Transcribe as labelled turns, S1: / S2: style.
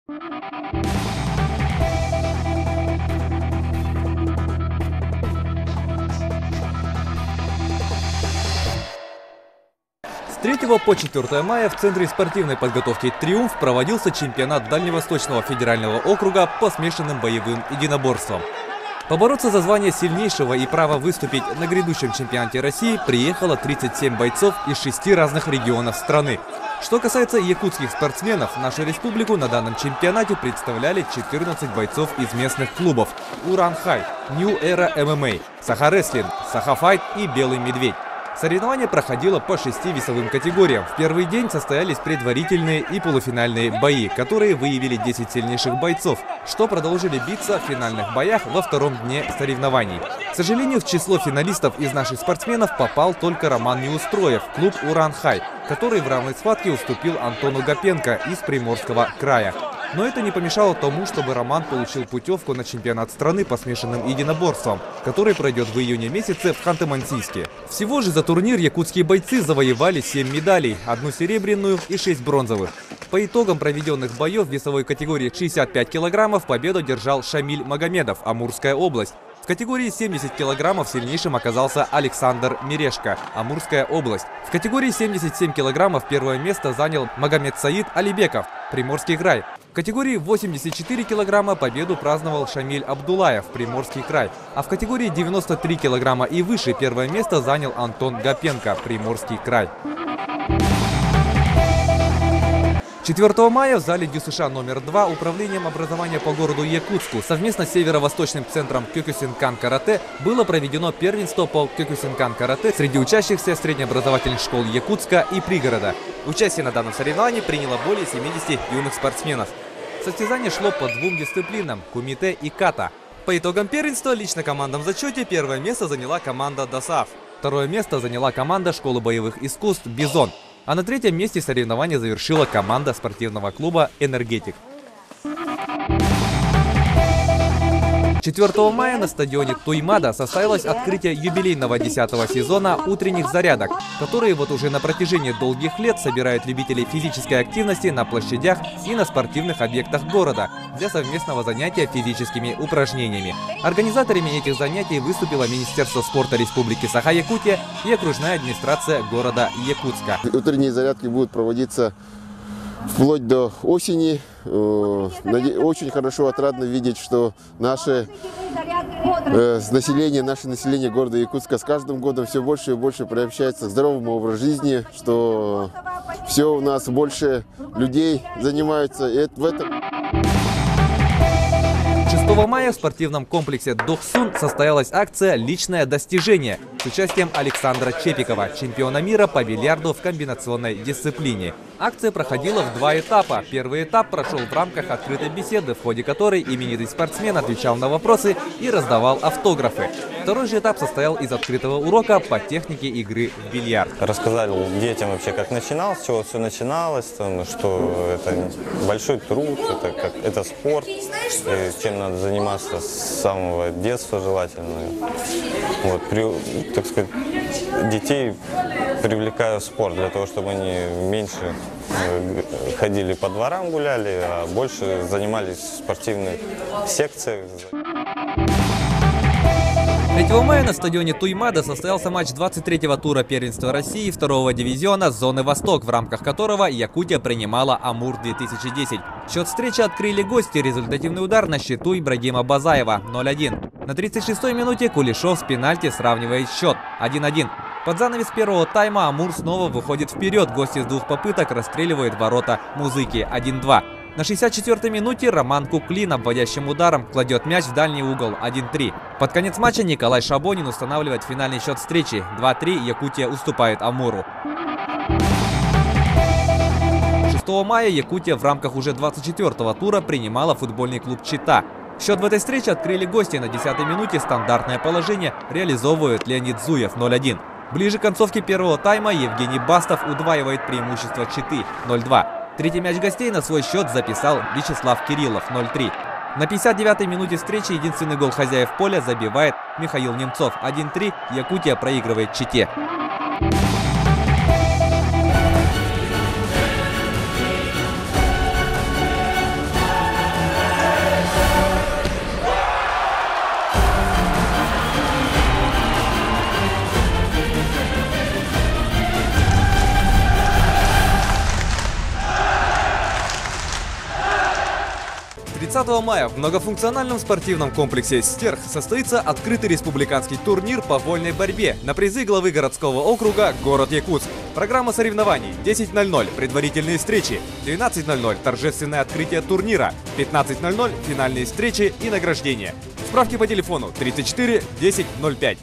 S1: С 3 по 4 мая в Центре спортивной подготовки «Триумф» проводился чемпионат Дальневосточного федерального округа по смешанным боевым единоборствам. Побороться за звание сильнейшего и право выступить на грядущем чемпионате России приехало 37 бойцов из 6 разных регионов страны. Что касается якутских спортсменов, нашу республику на данном чемпионате представляли 14 бойцов из местных клубов: Уран-Хай, New Era MMA, Саха-Рестлинг, Саха-Файт и Белый Медведь. Соревнование проходило по 6 весовым категориям. В первый день состоялись предварительные и полуфинальные бои, которые выявили 10 сильнейших бойцов, что продолжили биться в финальных боях во втором дне соревнований. К сожалению, в число финалистов из наших спортсменов попал только Роман Неустроев, клуб Уран-Хай, который в равной схватке уступил Антону Гапенко из Приморского края. Но это не помешало тому, чтобы Роман получил путевку на чемпионат страны по смешанным единоборствам, который пройдет в июне месяце в Ханты-Мансийске. Всего же за турнир якутские бойцы завоевали 7 медалей, 1 серебряную и 6 бронзовых. По итогам проведенных боев в весовой категории 65 килограммов победу держал Шамиль Магомедов, Амурская область. В категории 70 килограммов сильнейшим оказался Александр Мирешко, Амурская область. В категории 77 килограммов первое место занял Магомед-Саид Алибеков, Приморский край. В категории 84 килограмма победу праздновал Шамиль Абдулаев, Приморский край. А в категории 93 килограмма и выше первое место занял Антон Гапенко, Приморский край. 4 мая в зале ДЮСШ номер 2 Управлением образования по городу Якутску совместно с Северо-Восточным центром Кёкусинкан-карате было проведено первенство по Кёкусинкан-карате среди учащихся среднеобразовательных школ Якутска и пригорода. Участие на данном соревновании приняло более 70 юных спортсменов. Состязание шло по 2 дисциплинам – кумите и ката. По итогам первенства лично командам в зачете первое место заняла команда ДОСААФ. Второе место заняла команда школы боевых искусств «Бизон». А на 3-м месте соревнования завершила команда спортивного клуба «Энергетик». 4 мая на стадионе Туймада состоялось открытие юбилейного 10-го сезона утренних зарядок, которые вот уже на протяжении долгих лет собирают любителей физической активности на площадях и на спортивных объектах города для совместного занятия физическими упражнениями. Организаторами этих занятий выступило Министерство спорта Республики Саха-Якутия и окружная администрация города Якутска.
S2: Утренние зарядки будут проводиться вплоть до осени. Очень хорошо, отрадно видеть, что наше население города Якутска с каждым годом все больше и больше приобщается к здоровому образу жизни, что все у нас больше людей занимаются в этом.
S1: 6 мая в спортивном комплексе Дохсун состоялась акция «Личное достижение» с участием Александра Чепикова, чемпиона мира по бильярду в комбинационной дисциплине. Акция проходила в 2 этапа. Первый этап прошел в рамках открытой беседы, в ходе которой именитый спортсмен отвечал на вопросы и раздавал автографы. Второй же этап состоял из открытого урока по технике игры в бильярд.
S3: Рассказали детям вообще, как начиналось, с чего все начиналось, что это большой труд, это спорт, чем надо заниматься с самого детства желательно. Вот, так сказать, детей привлекаю в спорт для того, чтобы они меньше ходили по дворам, гуляли, а больше занимались в спортивных секциях.
S1: 3 мая на стадионе Туймада состоялся матч 23-го тура первенства России 2-го дивизиона зоны Восток, в рамках которого Якутия принимала Амур-2010. Счет встречи открыли гости. Результативный удар на счету Ибрагима Базаева 0-1. На 36-й минуте Кулешов с пенальти сравнивает счет 1-1. Под занавес первого тайма Амур снова выходит вперед. Гости с 2 попыток расстреливают ворота Музыки 1-2. На 64-й минуте Роман Куклин обводящим ударом кладет мяч в дальний угол 1-3. Под конец матча Николай Шабонин устанавливает финальный счет встречи 2-3. Якутия уступает Амуру. 6 мая Якутия в рамках уже 24-го тура принимала футбольный клуб «Чита». Счет в этой встрече открыли гости. На 10-й минуте стандартное положение реализовывает Леонид Зуев 0-1. Ближе к концовке первого тайма Евгений Бастов удваивает преимущество Читы 0-2. Третий мяч гостей на свой счет записал Вячеслав Кириллов 0-3. На 59-й минуте встречи единственный гол хозяев поля забивает Михаил Немцов 1-3. Якутия проигрывает Чите. 30 мая в многофункциональном спортивном комплексе «Стерх» состоится открытый республиканский турнир по вольной борьбе на призы главы городского округа город Якутск. Программа соревнований: 10:00 предварительные встречи, 12:00 торжественное открытие турнира, 15:00 финальные встречи и награждения. Справки по телефону 34 10 05.